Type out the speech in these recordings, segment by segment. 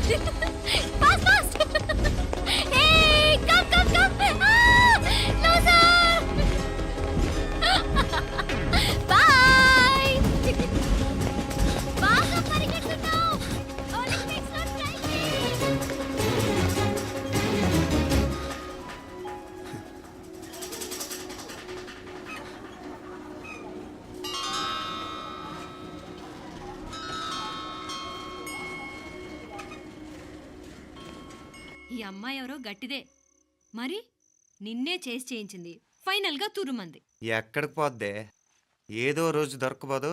Fast fast hey come come come no sir bye బాగా పరిగెడుతున్నావు Olympics లో try చేయి. ఈ అమ్మాయి ఎవరో గట్టిదే మరి నిన్నే చేసి చేయించింది ఫైనల్గా తురుమంది. ఎక్కడికి పోద్దే ఏదో రోజు దొరకబోదు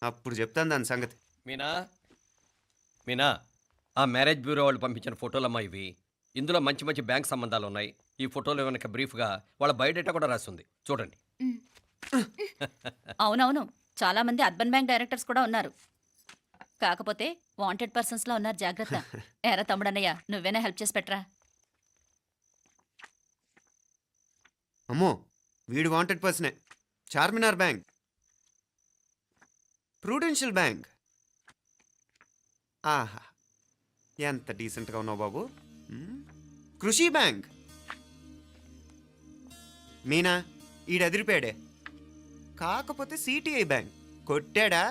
అప్పుడు చెప్తాను దాని సంగతి. మీనా మీనా ఆ మ్యారేజ్ బ్యూరో వాళ్ళు పంపించిన ఫోటోలమ్మా ఇవి. ఇందులో మంచి మంచి బ్యాంక్ సంబంధాలు ఉన్నాయి. ఈ ఫోటోలో వెనక బ్రీఫ్గా వాళ్ళ బయోడేటా కూడా రాస్తుంది, చూడండి. అవునవును, చాలా మంది అర్బన్ బ్యాంక్ డైరెక్టర్స్ కూడా ఉన్నారు. కాకపోతే వాంటెడ్ పర్సన్స్ లా ఉన్నారు, జాగ్రత్త. ఎరా తమ్ముడన్నయ్య, నువ్వేనా హెల్ప్ చేసి పెట్టరా. అమ్మో వీడు వాంటెడ్ పర్సనే. Charminar bank, prudential bank. ఆహా ఎంత డీసెంట్గా ఉన్నావు బాబు. కృషి బ్యాంక్. మీనా ఈడు ఎదిరిపోయాడే. కాకపోతే సిటిఐ బ్యాంక్ కొట్టాడా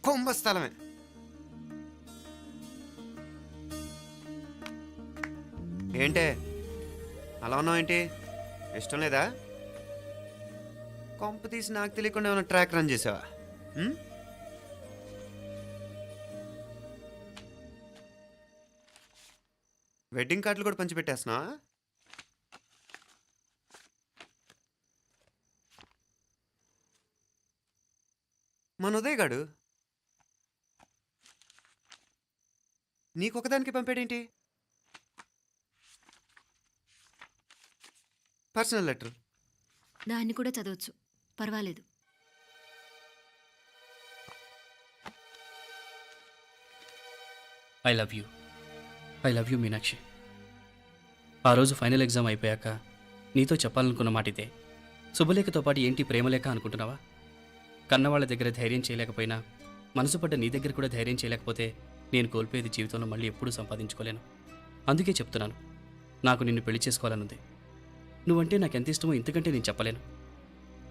కుంభస్థలమే. ఏంటే అలా ఉన్నావు ఏంటి? ఇష్టం లేదా? కొంప తీసి నాకు తెలియకుండా ఏమైనా ట్రాక్ రన్ చేసావా? వెడ్డింగ్ కార్డులు కూడా పంచిపెట్టేస్తున్నావా? మన ఉదయ్ గాడు నీకొకదానికి పంపాడేంటి? Personal letter. దాన్ని కూడా చదవచ్చు, పర్వాలేదు. I love you Meenakshi. ఆ రోజు ఫైనల్ ఎగ్జామ్ అయిపోయాక నీతో చెప్పాలనుకున్న మాట ఇదే. శుభలేఖతో పాటు ఏంటి ప్రేమలేఖ అనుకుంటున్నావా? కన్నవాళ్ళ దగ్గర ధైర్యం చేయలేకపోయినా మనసు పడ్డ నీ దగ్గర కూడా ధైర్యం చేయలేకపోతే నేను కోల్పోయేది జీవితంలో మళ్ళీ ఎప్పుడూ సంపాదించుకోలేను. అందుకే చెప్తున్నాను, నాకు నిన్ను పెళ్లి చేసుకోవాలనుంది. నువ్వంటే నాకు ఎంత ఇష్టమో ఇంతకంటే నేను చెప్పలేను.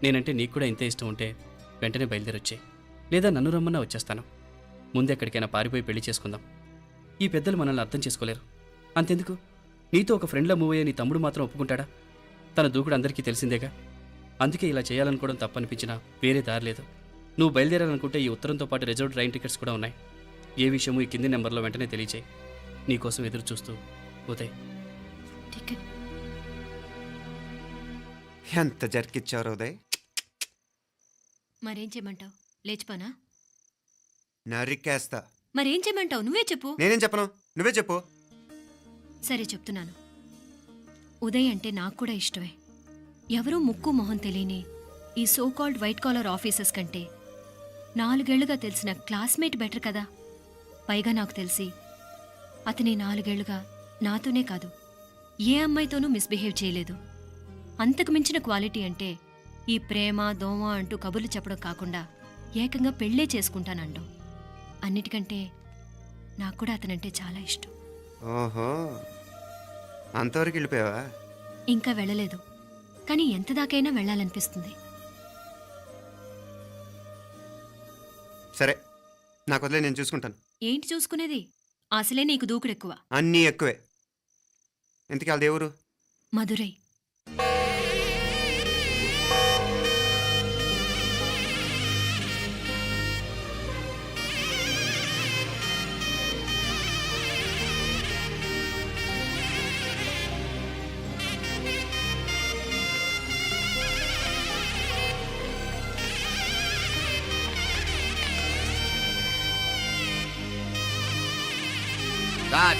నేనంటే నీకు కూడా ఇంతే ఇష్టం ఉంటే వెంటనే బయలుదేరొచ్చాయి, లేదా నన్ను రమ్మన్నా వచ్చేస్తాను. ముందు ఎక్కడికైనా పారిపోయి పెళ్లి చేసుకుందాం. ఈ పెద్దలు మనల్ని అర్థం చేసుకోలేరు. అంతెందుకు, నీతో ఒక ఫ్రెండ్లా మూవ్ అయ్యే నీ తమ్ముడు మాత్రం ఒప్పుకుంటాడా? తన దూకుడు అందరికీ తెలిసిందేగా. అందుకే ఇలా చేయాలనుకోవడం తప్పనిపించినా వేరే దారి లేదు. నువ్వు బయలుదేరాలనుకుంటే ఈ ఉత్తరంతో పాటు రిజర్వ్ ట్రైన్ టికెట్స్ కూడా ఉన్నాయి. ఏ విషయమూ ఈ కింది నెంబర్లో వెంటనే తెలియచేయి. నీకోసం ఎదురు చూస్తూ ఉదయ్. టికెట్ ఎంత జరికిచ్చారు ఉదయ్. మరేం చేయమంటావు? లేచిపోనా? నరికేస్తా. మరేం చేయమంటావు? నువ్వే చెప్పు. నేనేం చెప్పను, నువ్వే చెప్పు. సరే చెప్తున్నాను. ఉదయ్ అంటే నాకు కూడా ఇష్టమే. ఎవరూ ముక్కు మొహం తెలియని ఈ so called white collar officers కంటే 4 ఏళ్లుగా తెలిసిన క్లాస్మేట్ బెటర్ కదా. పైగా నాకు తెలిసి అతని 4 ఏళ్లుగా నాతోనే కాదు ఏ అమ్మాయితోనూ మిస్బిహేవ్ చేయలేదు. అంతకు మించిన క్వాలిటీ అంటే ఈ ప్రేమ దోమ అంటూ కబుర్లు చెప్పడం కాకుండా ఏకంగా పెళ్ళే చేసుకుంటానండం. అన్నిటికంటే నాకు కూడా అతనంటే చాలా ఇష్టం. ఓహో అంతవరకు వెళ్ళిపోయావా? ఇంకా వెళ్ళలేదు, కానీ ఎంత దాకైనా వెళ్ళాలనిపిస్తుంది. సరే నాకు వదిలే, నేను చూసుకుంటాను. ఏంటి చూసుకునేది? అసలే నీకు దూకుడెక్కువ. అన్నీ ఎక్కువే. ఇంతకీ వాళ్ళ దేవురు? మధురై.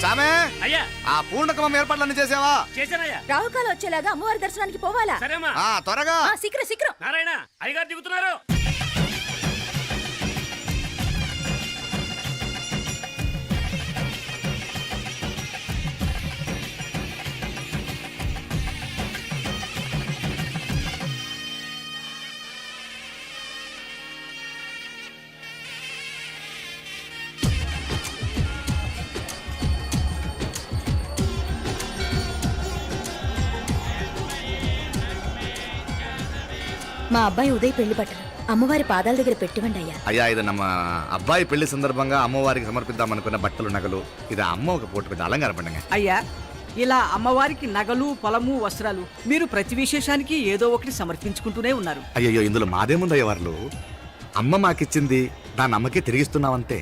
చామే అయ్యా, ఆ పూర్ణకమం ఏర్పాట్లన్నీ చేసావా? చేశానయ్యా. రాహుకాలం వచ్చేలాగా అమ్మవారి దర్శనానికి పోవాలా? సరేమ్మా. త్వరగా శీఘ్రం శీఘ్రం. నారాయణ అయ్యగారు దిగుతున్నారు. మా అబ్బాయి ఉదయ్ పెళ్లి బట్టలు అమ్మవారి పాదాల దగ్గర పెట్టివండి అయ్యా. అయ్యా ఇది నమ్మ అబ్బాయి పెళ్లి సందర్భంగా అమ్మవారికి సమర్పిద్దాం అనుకున్న బట్టలు నగలు ఇది అమ్మ ఒక పూట పెద్ద అలంకార పండుగ. అయ్యా ఇలా అమ్మవారికి నగలు పొలము వస్త్రాలు మీరు ప్రతి విశేషానికి ఏదో ఒకటి సమర్పించుకుంటూనే ఉన్నారు. అయ్యయ్యో ఇందులో మాదేముందయ్య వాళ్ళు అమ్మ మాకిచ్చింది దాని అమ్మకే తిరిగిస్తున్నామంతే.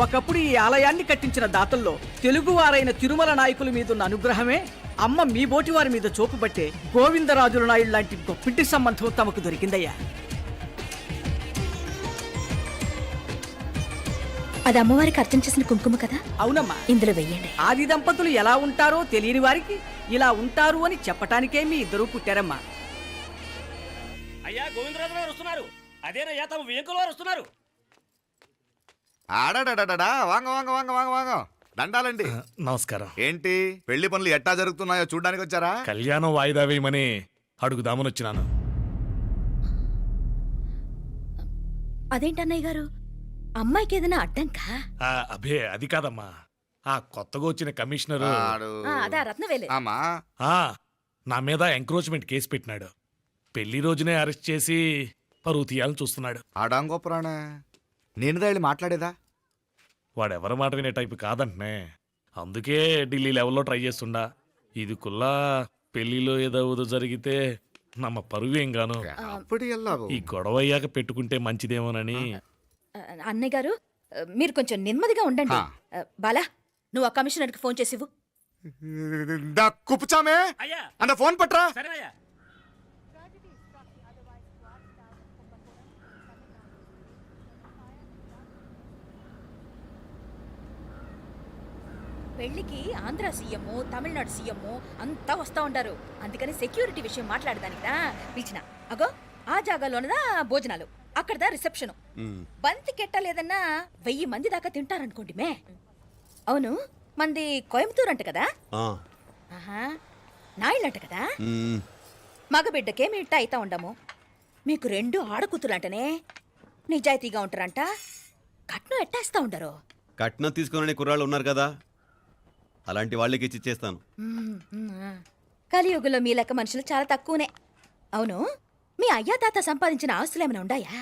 ఒకప్పుడు ఈ ఆలయాన్ని కట్టించిన దాతల్లో తెలుగువారైన తిరుమల నాయకుల మీదున్న అనుగ్రహమే అమ్మ మీ బోటి వారి మీద చూపుబట్టే గోవిందరాజుల నాయుడు లాంటి గొప్పింటి సంబంధం తమకు దొరికిందయ్యా. అది అమ్మవారికి అర్చన చేసిన కుంకుమ కదా, అవునమ్మా. ఇందులో వెయ్యండి. ఆది దంపతులు ఎలా ఉంటారో తెలియని వారికి ఇలా ఉంటారు అని చెప్పటానికే మీ ఇద్దరూ పుట్టారమ్మా. అయ్యా గోవిందరాజు గారు వస్తున్నారు. అదేనయ్యా తమ వెంకుల వారు వస్తున్నారు. ఆడాడాడా వాంగ వాంగ వాంగ వాంగ వాంగ దండాలండి. నమస్కారం. ఏంటి పెళ్లి పనులు ఎట్టా జరుగుతున్నాయో చూడడానికి వచ్చారా? కళ్యాణం వాయిదా వేయమని అడుగుదామని వచ్చినాను. అదేంటన్నయ్య గారు, అమ్మాయికి ఏదైనా అడ్డంకా? అబే అది కాదమ్మా, ఆ కొత్తగా వచ్చిన కమిషనర్ ఆడు. అదా రత్నవేలే. ఆమా నా మీద ఎంక్రోచ్మెంట్ కేసు పెట్టినాడు. పెళ్లి రోజునే అరెస్ట్ చేసి పరువు తీయాలని చూస్తున్నాడు. ఆడాంగోపురాణ నేనుదా వెళ్ళి మాట్లాడేదా? వాడెవరి మాట వినే టైపు కాదంటనే. అందుకే ఢిల్లీ లెవెల్లో ట్రై చేస్తుండా. ఇది కుల్లా పెళ్లిలో ఏదో జరిగితే నమ్మ పరువేం గాను. అప్పుడు ఎల్లావు. ఈ గొడవ అయ్యాక పెట్టుకుంటే మంచిదేమోనని. అన్నయ్య గారు మీరు కొంచెం నెమ్మదిగా ఉండండి. బాలా, నువ్వు ఆ కమిషనర్కి ఫోన్ చేసివు. కుప్పుచామే అయ్యా అన్న ఫోన్ పట్రా. సరేనయ్యా. పెళ్లికి ఆంధ్ర సీఎం, తమిళనాడు సీఎం అంతా వస్తా ఉంటారు. అందుకని సెక్యూరిటీ విషయం మాట్లాడదానికిదా పిలిచిన. అగో ఆ జాగాలోనదా భోజనాలు, అక్కడదా రిసెప్షన్. బంతి కెట్టలేదన్నా 1000 మంది దాకా తింటారనుకోండి మే. అవును, మంది కోయంబత్తూర్ అంట కదా? ఆహా, నాయుళ్ళంట కదా? మగబిడ్డకే మీ ఇట్ట అయితా ఉండము. మీకు 2 ఆడకూతులంటనే నిజాయితీగా ఉంటారంట. కట్నం ఎట్టేస్తా ఉండరు. కట్నం తీసుకునే కుర్రాళ్ళు ఉన్నారు కదా, అలాంటి వాళ్ళకి ఇచ్చి చేస్తాను. కలియుగంలో మీ లెక్క మనుషులు చాలా తక్కువనే. అవును, మీ అయ్యా తాత సంపాదించిన ఆస్తులు ఏమైనా ఉండాయా?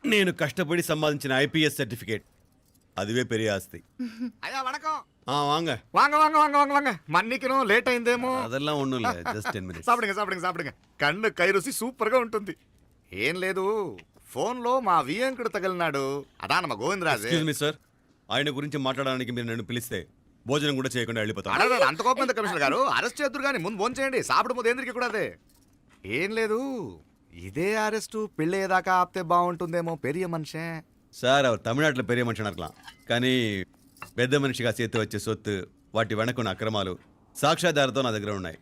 నేను కష్టపడి సంపాదించిన ఐపీఎస్ సర్టిఫికేట్, అదివే పెరిగే ఆస్తి. అయ్యా వణకం. వాంగ వాంగ వాంగ వాంగ వాంగ వాంగ మన్నికిను లేట్ అయిందేమో. అదెల్లా ఉండు, జస్ట్ 10 minutes. సాப்பிடுங்க సాப்பிடுங்க సాப்பிடுங்க. కన్ను కై రుచి సూపర్ గా ఉంటుంది. ఏం లేదు, ఫోన్ లో మా వియంకుడు తగిలినాడు. అదా మా గోవిందరాజు. ఎక్స్క్యూజ్ మీ సార్, ఆయన గురించి మాట్లాడడానికి మీరు నన్ను పిలిస్తే భోజనం కూడా చేయకుండా వెళ్ళిపోతాను. అడగడు, అంత కోపం ఎంత కమిషనర్ గారు? అరెస్ట్ చేద్దరు కానీ ముందు ఫోన్ చేయండి. సాப்பிடும் పోతే ఎందుకు కూడా అదే. ఏం లేదు, ఇదే అరెస్టు పెళ్ళేదాకా ఆపితే బాగుంటుందేమో. పెరియ మనిషే సార్, அவர் తమిళనాட்டில் పెరియ మనిషి అనర్కలాం, కానీ పెద్ద మనిషిగా చేతి వచ్చే సొత్తు, వాటి వెనకున్న అక్రమాలు సాక్ష్యాధారతో నా దగ్గర ఉన్నాయి.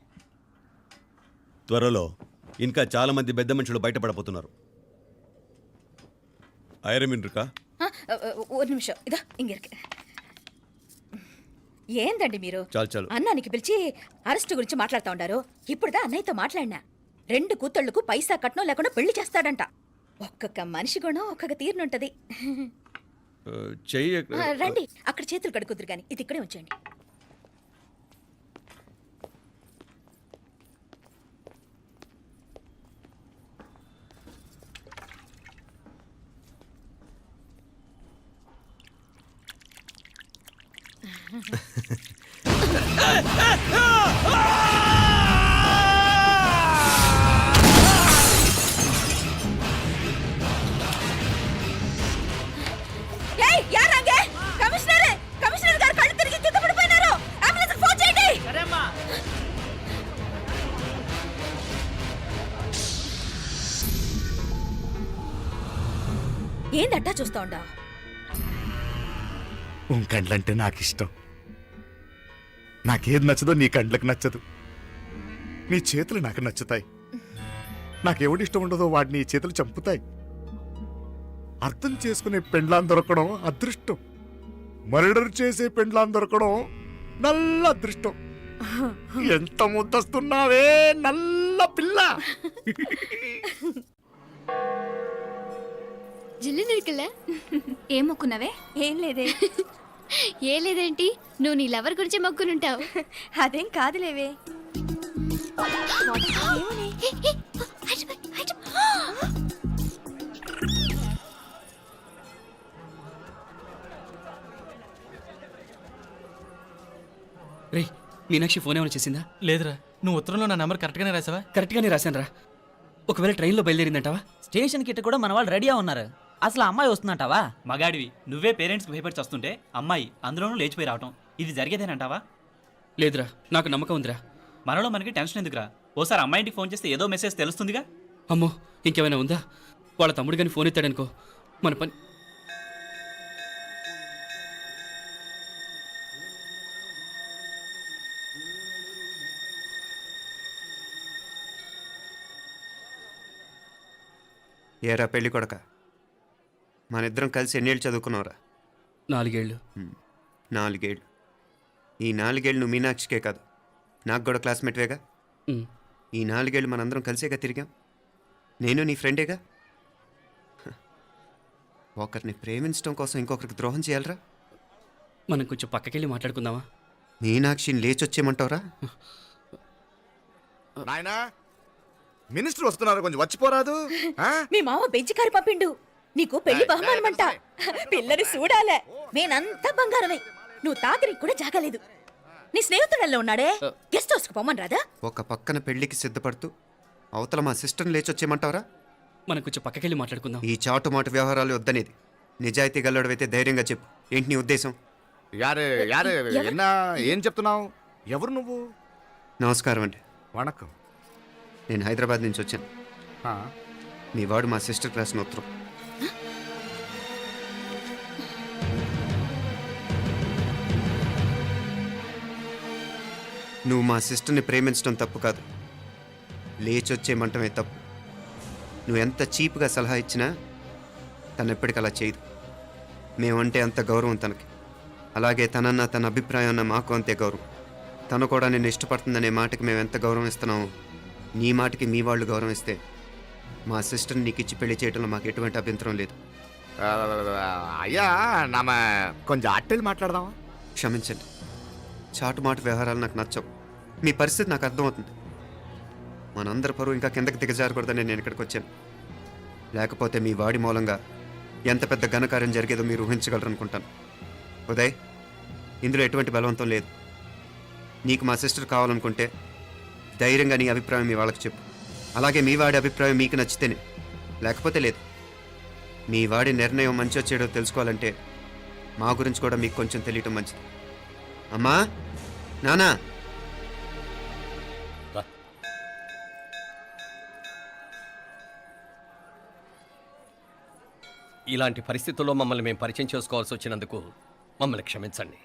త్వరలో ఇంకా చాలా మంది పెద్ద మనుషులు బయటపడబోతున్నారు. ఐరమిన్ రుకా ఒక నిమిషం ఇదా ఇంగిరికి. ఏందండి మీరు చాలు చాలు. అన్నానికి పిలిచి అరెస్ట్ గురించి మాట్లాడుతూ ఉండారు. ఇప్పుడుదా అన్నయ్యతో మాట్లాడినా 2 కూతుళ్లకు పైసా కట్నం లేకుండా పెళ్లి చేస్తాడంట. ఒక్కొక్క మనిషి గుణం ఒక్కొక్క తీరునుంటది. చెయ్యి రండి, అక్కడ చేతులు కడుకుదురు గాని ఇది ఇక్కడే ఉంచండి. కమిషనర్ గారు కళ్ళు తిరిగి కింద పడిపోయినారు. అంబులెన్స్ ఫోన్ చేయండి. ఏందట్టా చూస్తా ఉండా? కండ్లంటే నాకు ఇష్టం. నాకేది నచ్చదో నీ కండ్లకు నచ్చదు. నీ చేతులు నాకు నచ్చుతాయి. నాకెవడి ఇష్టం ఉండదో వాడిని నీ చేతులు చంపుతాయి. అర్థం చేసుకునే పెండ్లాం దొరకడం అదృష్టం. మర్డర్ చేసే పెండ్లాం దొరకడం నల్ల అదృష్టం. ఎంత ముద్దస్తున్నావే నల్ల పిల్ల. జిల్లి నిరికలే ఏం మొక్కున్నావే? ఏం లేదే. ఏ లేదేంటి, నువ్వు నీ లవర్ గురించి మొక్కునుంటావు. అదేం కాదులేవే. రే మీనాక్షి ఫోన్ ఏమైనా చేసిందా? లేదురా, నువ్వు ఉత్తరంలో నా నెంబర్ కరెక్ట్గానే రాసావా? కరెక్ట్గానే రాశాను రా. ఒకవేళ ట్రైన్లో బయలుదేరిందంటావా? స్టేషన్ కిட்ட కూడా మన వాళ్ళు రెడీగా ఉన్నారు. అసలు ఆ అమ్మాయి వస్తుందంటావా? మగాడివి నువ్వే పేరెంట్స్కి భయపడి వస్తుంటే అమ్మాయి అందులోనూ లేచిపోయి రావటం ఇది జరిగేదేనంటావా? లేదురా, నాకు నమ్మకం ఉందిరా. మనలో మనకి టెన్షన్ ఎందుకురా? ఓసారి అమ్మాయి ఇంటికి ఫోన్ చేస్తే ఏదో మెసేజ్ తెలుస్తుందిగా. అమ్మో, ఇంకేమైనా ఉందా? వాళ్ళ తమ్ముడు కానీ ఫోన్ ఎత్తాడనుకో, మన పని. ఏరా పెళ్ళి కొడక, మన ఇద్దరం కలిసి ఎన్నేళ్ళు చదువుకున్నావురా? 4 ఏళ్ళు. 4 ఏళ్ళు. ఈ 4 ఏళ్ళు నువ్వు మీనాక్షికే కాదు, నాకు కూడా క్లాస్మేట్వేగా. ఉమ్. ఈ 4 ఏళ్ళు మనందరం కలిసేగా తిరిగాం. నేను నీ ఫ్రెండేగా. హ. ఒకరిని ప్రేమించడం కోసం ఇంకొకరికి ద్రోహం చేయాలరా? మనం కొంచెం పక్కకెళ్ళి మాట్లాడుకుందామా? మీనాక్షిని లేచొచ్చేయమంటావురా? నాయనా, మినిస్టర్ వస్తున్నారు, కొంచెం వచ్చిపోరాదు? ఆ? మీ మామ బెంచి కారు పంపిండు. నీకు పెళ్లి బహుమానమంట. పిల్లని చూడాలే. నేనంతా బంగారమే. నువ్వు తాకరికి కూడా జాగలేదు. నీ స్నేహితుడల్లో ఉన్నాడే, గెస్ట్ హౌస్కి పొమ్మని రాదా? ఒక పక్కన పెళ్లికి సిద్ధపడుతూ అవతల మా సిస్టర్ని లేచొచ్చేయమంటావురా? మనం కొంచెం పక్కకెళ్ళి మాట్లాడుకుందాం. ఈ చాటుమాటు వ్యవహారాలు వద్దనేది. నిజాయితీ గల్లడవైతే ధైర్యంగా చెప్పు, ఏంటి నీ ఉద్దేశం? యారే యారే, ఎన్నా ఏం చెప్తున్నావు? ఎవరు నువ్వు? నమస్కారం అండి, వణకం. నేను హైదరాబాద్ నుంచి వచ్చాను. ఆ, మీ వాడు మా సిస్టర్ రాసిన ఉత్తరం. నువ్వు మా సిస్టర్ని ప్రేమించడం తప్పు కాదు, లేచొచ్చేయమంటమే తప్పు. నువ్వు ఎంత చీప్గా సలహా ఇచ్చినా తను ఎప్పటికీ అలా చేయదు. మేమంటే అంత గౌరవం తనకి, అలాగే తనన్న తన అభిప్రాయం అన్న మాకు అంతే గౌరవం. తను కూడా నేను ఇష్టపడుతుందనే మాటకి మేము ఎంత గౌరవం ఇస్తున్నామో నీ మాటకి మీ వాళ్ళు గౌరవం ఇస్తే మా సిస్టర్ని నీకు ఇచ్చి పెళ్లి చేయడంలో మాకు ఎటువంటి అభ్యంతరం లేదు. ఆ, అయ్యా నామ కొంచెం అట్టెలు మాట్లాడదామా? క్షమించండి, చాటుమాటు వ్యవహారాలు నాకు నచ్చవు. మీ పరిస్థితి నాకు అర్థమవుతుంది. మనందరి పరువు ఇంకా కిందకి దిగజారకూడదని నేను ఇక్కడికి వచ్చాను. లేకపోతే మీ వాడి మూలంగా ఎంత పెద్ద ఘనకార్యం జరిగేదో మీరు ఊహించగలరు అనుకుంటాను. ఉదయ్, ఇందులో ఎటువంటి బలవంతం లేదు. నీకు మా సిస్టర్ కావాలనుకుంటే ధైర్యంగా నీ అభిప్రాయం మీ వాళ్ళకి చెప్పు. అలాగే మీ వాడి అభిప్రాయం మీకు నచ్చితేనే, లేకపోతే లేదు. మీ వాడి నిర్ణయం మంచో చెడో తెలుసుకోవాలంటే మా గురించి కూడా మీకు కొంచెం తెలియటం మంచిది. అమ్మా, నానా, ఇలాంటి పరిస్థితుల్లో మమ్మల్ని మేము పరిచయం చేసుకోవాల్సి వచ్చినందుకు మమ్మల్ని క్షమించండి.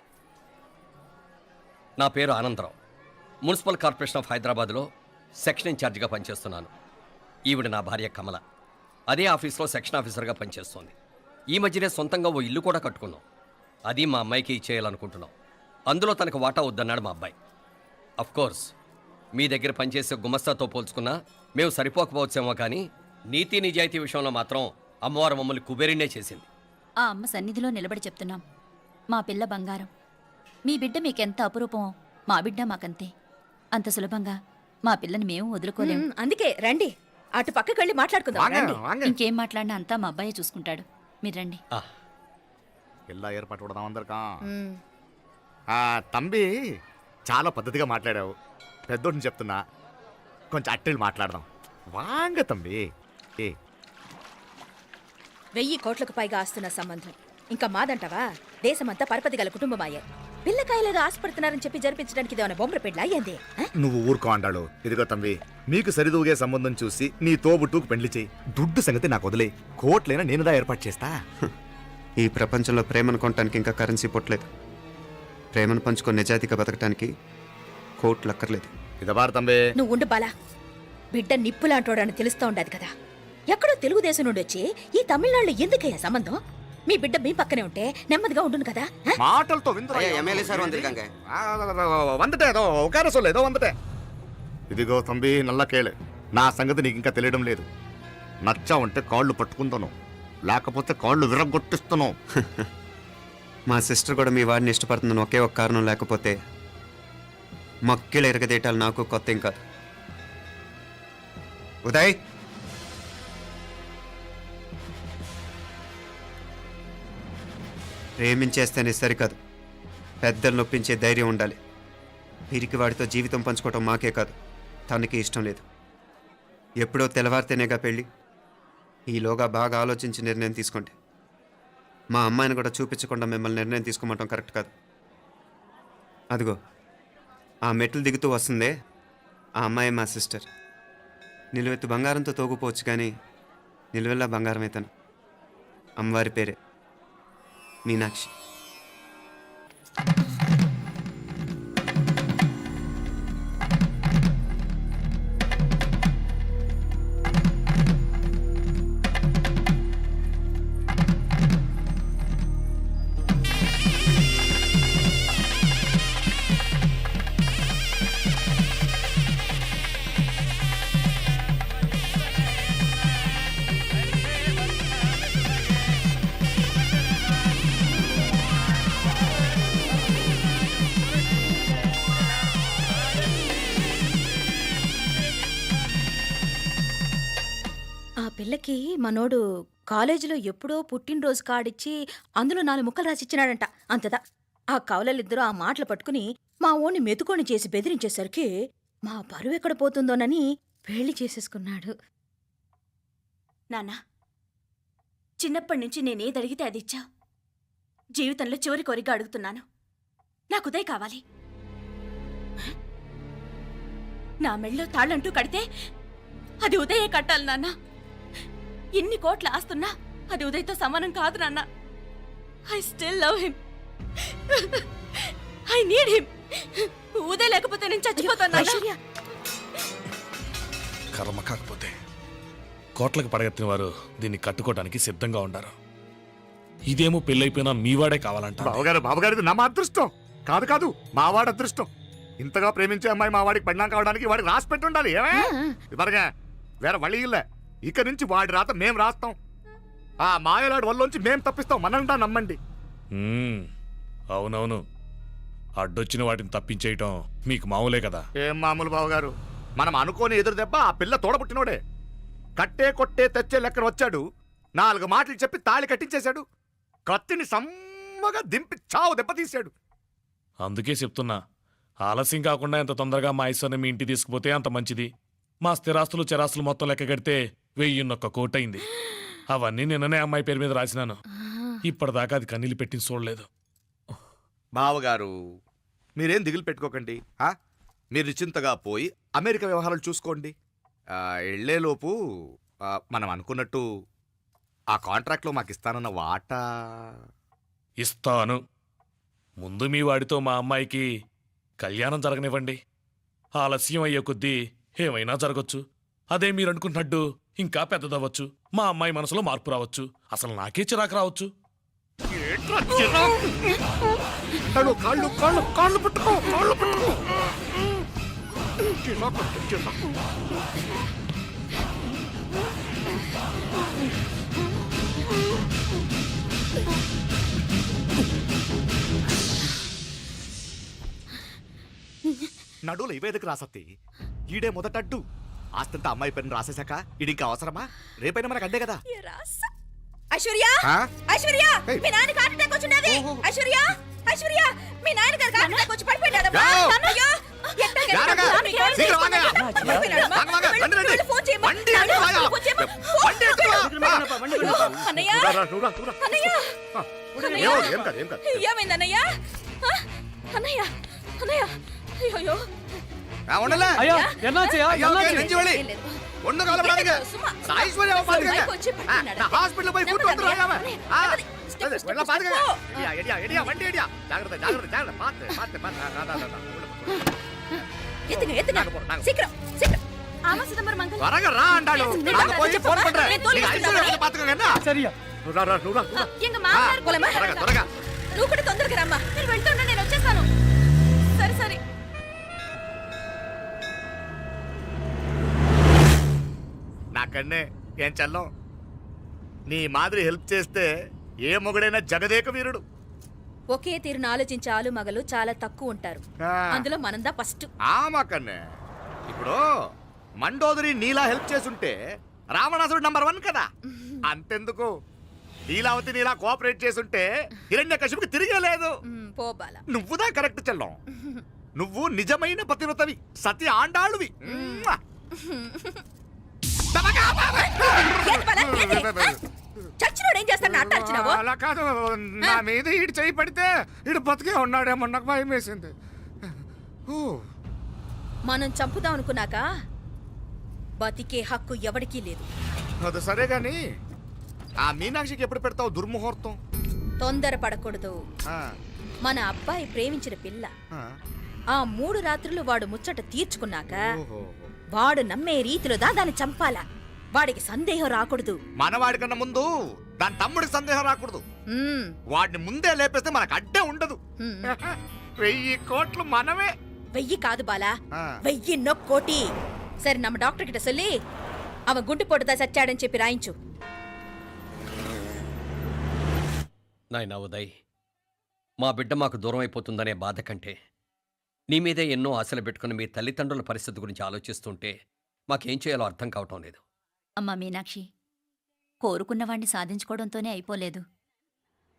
నా పేరు ఆనందరావు. మున్సిపల్ కార్పొరేషన్ ఆఫ్ హైదరాబాద్లో సెక్షన్ ఇన్ఛార్జిగా పనిచేస్తున్నాను. ఈవిడ నా భార్య కమల. అదే ఆఫీస్లో సెక్షన్ ఆఫీసర్గా పనిచేస్తోంది. ఈ మధ్యనే సొంతంగా ఓ ఇల్లు కూడా కట్టుకున్నాం. అది మా అమ్మాయికి ఇచ్చేయాలనుకుంటున్నాం. అందులో తనకు వాటా వద్దన్నాడు మా అబ్బాయి. కోర్స్ మీ దగ్గర పనిచేసే గుమస్తాతో పోల్చుకున్నా మేము సరిపోకపోవచ్చేమో, కానీ నీతి నిజాయితీ విషయంలో మాత్రం అమ్మవారు మమ్మల్ని కుబేరినే చేసింది. ఆ అమ్మ సన్నిధిలో నిలబడి చెప్తున్నాం, మా పిల్ల బంగారం. మీ బిడ్డ మీకెంత అపురూపమో మా బిడ్డ మాకంతే. అంత సులభంగా మా పిల్లని మేము వదులుకోలేము. అందుకే రండి, అటు పక్కకి వెళ్ళి మాట్లాడుకుందాం. వాంగ, రండి. వాంగ. ఇంకేం మాట్లాడినా అంతా మా అబ్బాయే చూసుకుంటాడు. మీరు రండి. ఎలా ఏర్పాటు కొడదాం అందరికా? మ్. తంబి, చాలా పద్ధతిగా మాట్లాడావు. పెద్దోడిని చెప్తున్నా, కొంచెం అట్టెలు మాట్లాడదాం. వాంగ తంబి. 1000 కోట్లకు పైగా ఆస్తున్న సంబంధం ఇంకా మాదంటావా? దేశమంతా పరపతి గల కుటుంబమాయే. పిల్లకాయలేదో ఆశపడుతున్నారని చెప్పి జరిపించడానికి ఇదేమైనా బొమ్మర పెళ్ళి అయ్యింది? నువ్వు ఊరుకో అంటాడు. ఇదిగో తంబి, మీకు సరిదూగే సంబంధం చూసి నీ తోబుట్టుకు పెళ్లి చేయి. దుడ్డు సంగతి నాకు వదిలే. కోట్లైనా నేనుదా ఏర్పాటు చేస్తా. ఈ ప్రపంచంలో ప్రేమను కొనటానికి ఇంకా కరెన్సీ పుట్టలేదు. ప్రేమను పంచుకొని నిజాయితీగా బతకటానికి కోట్లు అక్కర్లేదు. ఇదబారు తంబి. నువ్వు ఉండు బాలా. బిడ్డ నిప్పులాంటోడని తెలుస్తూ ఉండదు కదా. ఎక్కడో తెలుగుదేశం నుండి వచ్చి ఈ తమిళనాడులో ఎందుకయ్యా సంబంధం? మీ బిడ్డ మీ పక్కనే ఉంటే నెమ్మదిగా ఉండును కదా. మాటలతో ఇదిగో తంబి, నల్ల కేళే. నా సంగతి నీకు ఇంకా తెలియడం లేదు. నచ్చా ఉంటే కాళ్ళు పట్టుకుంటాను, లేకపోతే కాళ్ళు విరగొట్టిస్తాను. మా సిస్టర్ కూడా మీ వాడిని ఇష్టపడుతుందని ఒకే ఒక కారణం లేకపోతే మక్కిళ్ళ ఎరగదేయటాలు నాకు కొత్త ఏం కాదు. ఉదయ్, ప్రేమించేస్తేనే సరికాదు, పెద్దలు నొప్పించే ధైర్యం ఉండాలి. వీరికి వాడితో జీవితం పంచుకోవటం మాకే కాదు తనకి ఇష్టం లేదు. ఎప్పుడో తెల్లవారితేనేగా పెళ్ళి. ఈలోగా బాగా ఆలోచించి నిర్ణయం తీసుకోండి. మా అమ్మాయిని కూడా చూపించకుండా మిమ్మల్ని నిర్ణయం తీసుకోమంటాం కరెక్ట్ కాదు. అదిగో ఆ మెట్లు దిగుతూ వస్తుందే ఆ అమ్మాయి మా సిస్టర్. నిలువెత్తు బంగారంతో తోగుపోవచ్చు కానీ నిలువెల్లా బంగారం అయితను. అమ్మవారి పేరే మీనాక్షి. ఆ పిల్లకి మనోడు కాలేజీలో ఎప్పుడో పుట్టినరోజు కార్డిచ్చి అందులో 4 ముక్కలు రాసిచ్చినాడంట. అంతదా ఆ కవలలిద్దరూ ఆ మాటలు పట్టుకుని మా ఓణ్ణి మెతుకొని చేసి బెదిరించేసరికి మా పరువు ఎక్కడ పోతుందోనని పెళ్లి చేసేసుకున్నాడు. నాన్న, చిన్నప్పటి నుంచి నేనేదడిగితే అది ఇచ్చా. జీవితంలో చివరి కోరిక అడుగుతున్నాను. నాకు ఉదయ్ కావాలి. నా మెళ్ళో తాళ్ళంటూ కడితే అది ఉదయే కట్టాలి నాన్న. ఎన్ని కోట్ల ఆస్తున్నా అది ఉదయ్తో సమానం కాదు నాన్న. I still love him. I need him. Uday లేకపోతే నేను చచ్చిపోతాను నాన్న. కర్మ కాకపోతే కోట్లకు పడగెత్తిన వారు దీన్ని కట్టుకోవడానికి సిద్ధంగా ఉండారు. ఇదేమో పెళ్ళైపోయినా మీవాడే కావాలంట. బావగారు ఇది నా మా అదృష్టం కాదు కాదు మావాడి అదృష్టం. ఇంతగా ప్రేమించే అమ్మాయి మా వాడికి పెళ్ళాం కావడానికి వాడికి రాసి పెట్టుండాలి. ఏమే ఇవరగా వేరే వళ్ళి ఇల్లే. ఇక నుంచి వాడి రాత మేం రాస్తాం. ఆ మాయలాడు వల్లోంచి మేం తప్పిస్తాం. మనంటా నమ్మండి. అవునవును, అడ్డొచ్చిన వాటిని తప్పించేయటం మీకు మామూలే కదా. ఏం మామూలు బావగారు, మనం అనుకోని ఎదురు దెబ్బ ఆ పిల్ల తోడబుట్టినోడే. కట్టే కొట్టే తెచ్చే లెక్కన వచ్చాడు. 4 మాటలు చెప్పి తాళి కట్టించేశాడు. కత్తిని సమ్మగా దింపి చావు దెబ్బతీశాడు. అందుకే చెప్తున్నా, ఆలస్యం కాకుండా ఎంత తొందరగా మా ఐశ్వర్యం మీ ఇంటి తీసుకుపోతే అంత మంచిది. మా స్థిరాస్తులు చిరాస్తులు మొత్తం లెక్క కడితే 1001 కోటైంది. అవన్నీ నిన్ననే అమ్మాయి పేరు మీద రాసినాను. ఇప్పటిదాకా అది కన్నీళ్ళు పెట్టి చూడలేదు. బావగారు మీరేం దిగులు పెట్టుకోకండి. మీరు నిశ్చింతగా పోయి అమెరికా వ్యవహారాలు చూసుకోండి. వెళ్లేలోపు మనం అనుకున్నట్టు ఆ కాంట్రాక్ట్లో మాకు ఇస్తానన్న వాటా ఇస్తాను. ముందు మీ వాడితో మా అమ్మాయికి కళ్యాణం జరగనివ్వండి. ఆలస్యం అయ్యే కొద్దీ ఏమైనా జరగచ్చు. అదే మీరు అనుకుంటున్నట్టు ఇంకా పెద్దదవ్వచ్చు. మా అమ్మాయి మనసులో మార్పు రావచ్చు. అసలు నాకే చిరాకు రావచ్చు. నడువులు ఇవేదకు రాసత్తి. ఈడే మొదటడ్డు. ఆస్తంతా అమ్మాయి పేరుని రాసేశాక ఇది ఇంకా అవసరమా? రేపైనా మనకు అడ్డే కదా. ఐశ్వర్య, ఐశ్వర్య, మీ నాన్న హార్ట్ అటాక్ వచ్చినది. ఐశ్వర్య, ఐశ్వర్య, మీ నాన్న గారు హార్ట్ అటాక్ వచ్చి పడిపోయాడమ్మా. అన్నయ్య, ఏమైందన్నయ్య? అన్నయ్య, అన్నయ్య, అయ్యో నువ్వు కూడా తొందరగా రమ్మా. నేను వెళ్తున్నా, నేను వచ్చేస్తాను. సరే సరే. నాకన్నే ఏం చల్లం. నీ మాదిరి హెల్ప్ చేస్తే ఏ మొగుడైనా జగదేక వీరుడు. ఒకే తీరును ఆలోచించే ఆలు మగలు చాలా తక్కువ ఉంటారు. అందులో మనందా ఫస్ట్. మాకన్నే ఇప్పుడు మండోదరి నీలా హెల్ప్ చేసుంటే రావణాసుడు నంబర్ 1 కదా. అంతెందుకు లీలావతి నీలా కోఆపరేట్ చేసుంటే హిరణ్యకశిపుకి తిరిగే లేదు. పోబాల నువ్వుదా కరెక్ట్ చెల్లం. నువ్వు నిజమైన పతివ్రతవి, సతి ఆండాళువి. చచ్చినోడు ఏం చేస్తాడు అట్ట అరిచినావు? అలా కాదు, నా మీద ఈడు చేయి పడితే ఈడు బతికే ఉన్నాడేమో నాకు భయం వేసింది. మనం చంపుదాం అనుకున్నాక బతికే హక్కు ఎవరికీ లేదు. అది సరే గాని ఆ మీనాక్షికి ఎప్పుడు పెడతావు దుర్ముహూర్తం? తొందరపడకూడదు. ఆ, మన అబ్బాయి ప్రేమించిన పిల్ల ఆ. ఆ 3 రాత్రులు వాడు ముచ్చట తీర్చుకున్నాక ఓహో. వాడు నమ్మే రీతిలో దాన్ని చంపాలా. వాడికి సందేహం రాకూడదు. మనవాడి కన్నా ముందు దాని తమ్ముడికి సందేహం రాకూడదు. మ్మ్. వాడిని ముందే లేపేస్తే మనకు అడ్డే ఉండదు. మ్మ్. 1000 కోట్లు మనమే. 1000 కాదు బాలా, ఆ. 1000 కోటి. సరే నమ్మ డాక్టర్ కిட்ட சொல்லி அவன் గుండు పొట్టుదా చచ్చాడని చెప్పి రాయించు. నాయనా ఉదయ్, మా బిడ్డ మాకు దూరం అయిపోతుందనే బాధ కంటే నీ మీదే ఎన్నో ఆశలు పెట్టుకుని మీ తల్లిదండ్రుల పరిస్థితి గురించి ఆలోచిస్తుంటే మాకేం చేయాలో అర్థం కావటం లేదు. అమ్మా మీనాక్షి, కోరుకున్నవాణ్ణి సాధించుకోవడంతోనే అయిపోలేదు.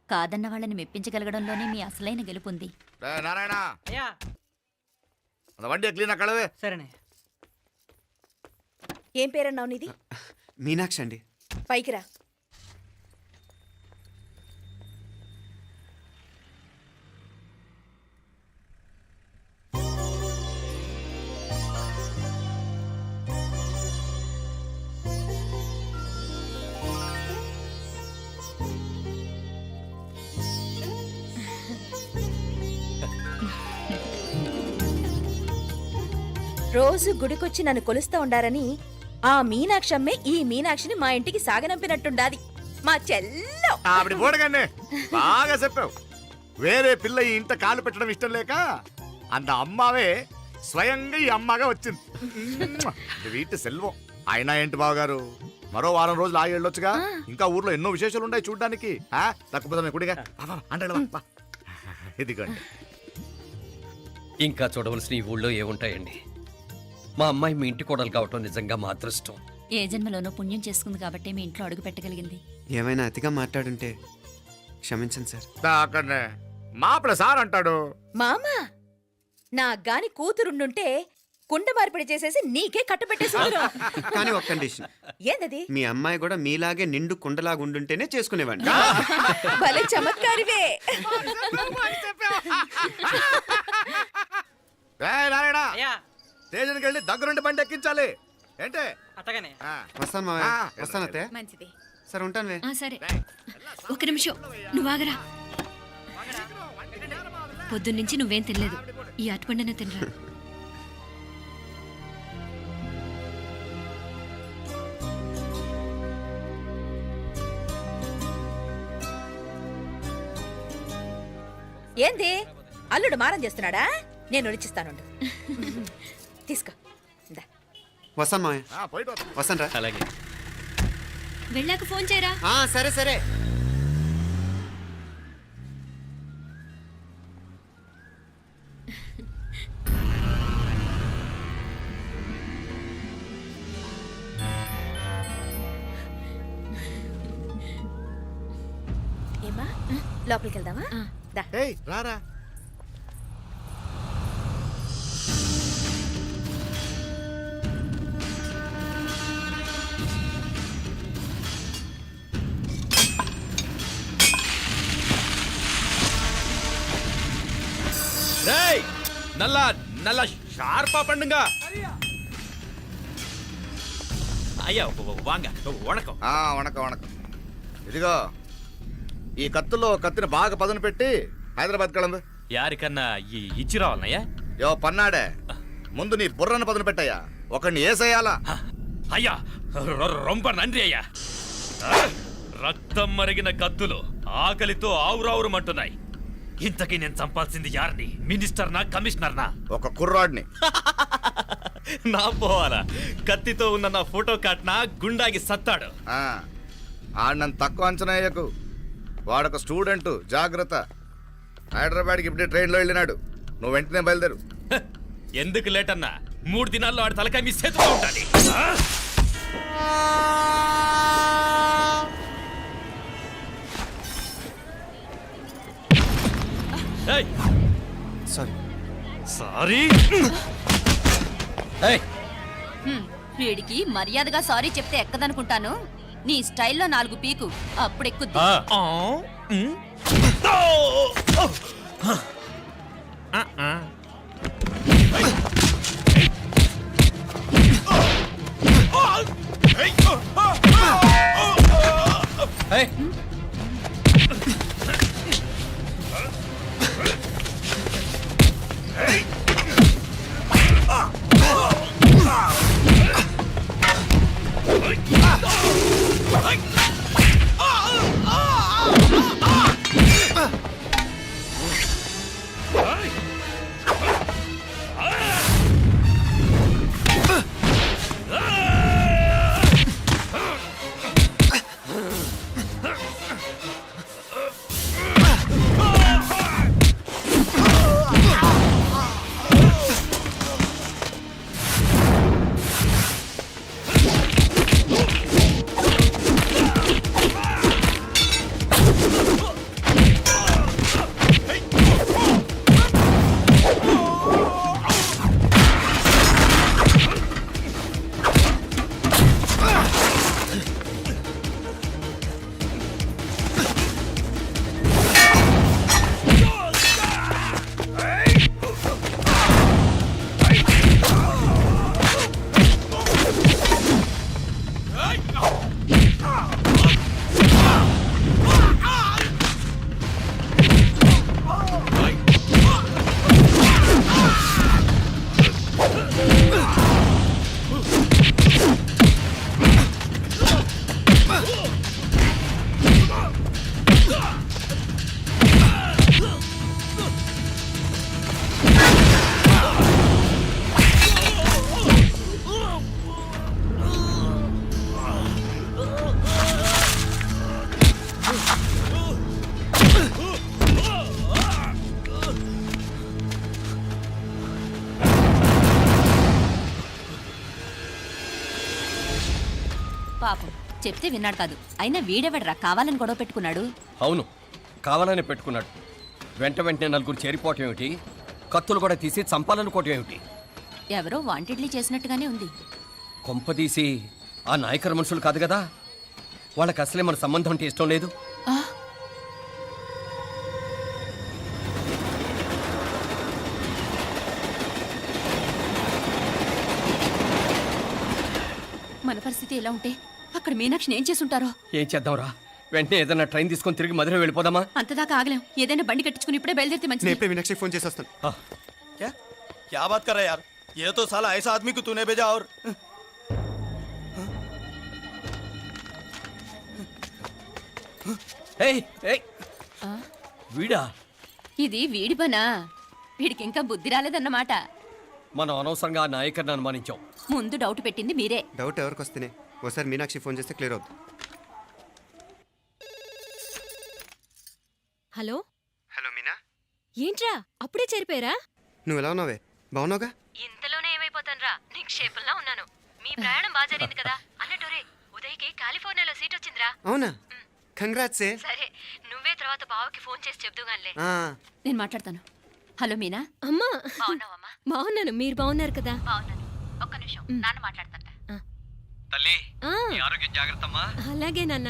కాదన్న వాళ్ళని మెప్పించగలగడంలోనే మీ అసలైన గెలుపుంది. నారాయణ, వండి క్లీన్ కళవే. సరేనే. ఏం పేరన్నావు నీది? మీనాక్షి అండి. పైకి రా. రోజు గుడికొచ్చి నన్ను కొలుస్తా ఉండారని ఆ మీనాక్షమ్మే ఈ మీనాక్షిని మా ఇంటికి సాగనంపినట్టుండాది. మా చెల్లో ఆవిడ పోడగానే బాగా చెప్పావు. వేరే పిల్ల ఈ ఇంట కాలు పెట్టడం ఇష్టం లేక అంత అమ్మావే స్వయంగా ఈ అమ్మగా వచ్చింది. వీటి సెల్వం. అయినా ఏంటి బావగారు, మరో వారం రోజులు ఆగి వెళ్ళొచ్చుగా. ఇంకా ఊర్లో ఎన్నో విశేషాలు ఉన్నాయి చూడ్డానికి. తక్కువ కుడిగా అంటాడు. ఇదిగోండి. ఇంకా చూడవలసిన ఈ ఊళ్ళో ఏముంటాయండి? మా అమ్మాయి మీ ఇంటి కోడలు కావటం నిజంగా మా అదృష్టం. ఏ జన్మలోనో పుణ్యం చేసుకుంది కాబట్టి మీ ఇంట్లో అడుగు పెట్టగలిగింది. ఏమైనా అతిగా మాట్లాడుంటే క్షమించండి సార్. అక్కడనే మాపల సార్ అంటాడు. మామా, నా గాని కూతురుండుంటే కుండ మార్పిడి చేసేసి నీకే కట్టబెట్టేసి కానీ ఒక కండిషన్. ఏందది? మీ అమ్మాయి కూడా మీలాగే నిండు కుండలాగా ఉండుంటేనే చేసుకునేవాడిని. భలే చమత్కారివే. నారాయణ, స్టేషన్కి వెళ్ళి దగ్గరుండి బండి ఎక్కించాలి. ఏంటే? అట్టగానే. వస్తాను మావయ్య. వస్తాను అత్తే. మంచిది. సరే ఉంటాను. సరే, ఒక నిమిషం నువ్వు ఆగరా. పొద్దున్నుంచి నువ్వేం తినలేదు. ఈ అటుపండనే తినరా. ఏంది అల్లుడు మారం చేస్తున్నాడా? నేను ఒలిచిస్తాను. తీసుకో. ఇందా. వస్తాను మావయ్య. వస్తాను రా. అలాగే. వెళ్ళాక ఫోన్ చేయరా. సరే సరే. ఏమా లోపలికి వెళ్దామా? దా. ఏయ్ రారా. నల్ల నల్ల షార్పా పండుగ. అయ్యా వాంగ వణకం. వణకం వణకం. ఇదిగో ఈ కత్తుల్లో కత్తిని బాగా పదును పెట్టి హైదరాబాద్ కళంబు. యారికన్నా ఇచ్చి రావాలన్నయ్యా? యో పన్నాడే, ముందు నీ బుర్రను పదును పెట్టయ్యా. ఒకడిని ఏసేయాలా? అయ్యా రొంప నంది అయ్యా. రక్తం మరిగిన కత్తులు ఆకలితో ఆవురావురమంటున్నాయి. ఇంతకీ నేను చంపాల్సింది యారిని? మినిస్టర్నా కమిషనర్నా? ఒక కుర్రాడిని. నా పోవాలా? కత్తితో ఉన్న నా ఫోటో కాట్నా గుండాగి సత్తాడు. ఆడినంత తక్కువ అంచనా వేయకు. వాడొక స్టూడెంట్, జాగ్రత్త. హైదరాబాద్కి ఇప్పుడే ట్రైన్లో వెళ్ళినాడు. నువ్వు వెంటనే బయలుదేరు. ఎందుకు లేట్ అన్నా? 3 దినాల్లో ఆడి తలకాయ మీ చేతిలో ఉండాలి. Sorry sorry. ఏయ్, వీడికి మర్యాదగా సారీ చెప్తే ఎక్కదనుకుంటాను. నీ స్టైల్లో 4 పీకు అప్పుడు ఎక్కుద్ది. ఏయ్, పాపం చెప్తే విన్నాడు కాదు. అయినా వీడెవడరా కావాలని గొడవ పెట్టుకున్నాడు? అవును, కావాలని పెట్టుకున్నాడు. వెంటనే నలుగురు చేరిపోవటం ఏమిటి, కత్తులు కూడా తీసి చంపాలనుకోవటం ఏమిటి? ఎవరో వాంటెడ్లీ చేసినట్టుగానే ఉంది. కొంపదీసి ఆ నాయకర్ మనుషులు కాదు కదా? వాళ్ళకి అసలే మన సంబంధం అంటే ఇష్టం లేదు. మన పరిస్థితి ఎలా ఉంటే అక్కడ మీనాక్షిని ఏం చేసుంటారో. ఏం చేద్దాంరా? వెంటనే ఏదైనా ట్రైన్ తీసుకొని తిరిగి మధుర వెళ్ళిపోదామా? అంతదాకా ఆగలేం. ఏదైనా బండి కట్టించుకుని ఇప్పుడే బయలుదేరితే నేను మంచిది. ఇప్పుడే మీనాక్షికి ఫోన్ చేసి వస్తాను. क्या बात कर रहा है यार? ये तो साला ऐसा आदमी को तूने भेजा और ఏయ్, ఏయ్, వీడా? ఇది వీడి పనా? వీడికి ఇంకా బుద్ధి రాలేదన్నమాట. మనం అనవసరంగా ఆ నాయకర్ని అనుమానించాం. ముందు డౌట్ పెట్టింది మీరే. డౌట్ ఎవరికి వస్తేనే ఒకసారి మీనాక్షి ఫోన్ చేస్తే క్లియర్ అవుతుంది. హలో హలో మీనా, ఏంట్రా అప్పుడే చేరిపోయారా? నువ్వు ఎలా ఉన్నావే? బాగున్నావుగా? ఇంతలోనే ఏమైపోతానరా, నిక్షేపంలా ఉన్నాను. మీ ప్రయాణం బాగా జరిగింది కదా? అన్నట్టురే ఉదయ్కి కాలిఫోర్నియాలో సీట్ వచ్చిందిరా. అవునా? కంగ్రాట్స్. సరే నువ్వే తర్వాత బావకి ఫోన్ చేసి చెప్దుగానిలే. నేను మాట్లాడతాను. హలో మీనా. అమ్మా బాగున్నాను, మీరు బాగున్నారు కదా? బాగున్నాను. ఒక్క నిమిషం, నాన్న మాట్లాడతాట. తల్లి, ఆ, నీ ఆరోగ్యం జాగ్రత్తమ్మా. అలాగే నాన్న.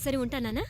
సరే ఉంటానా?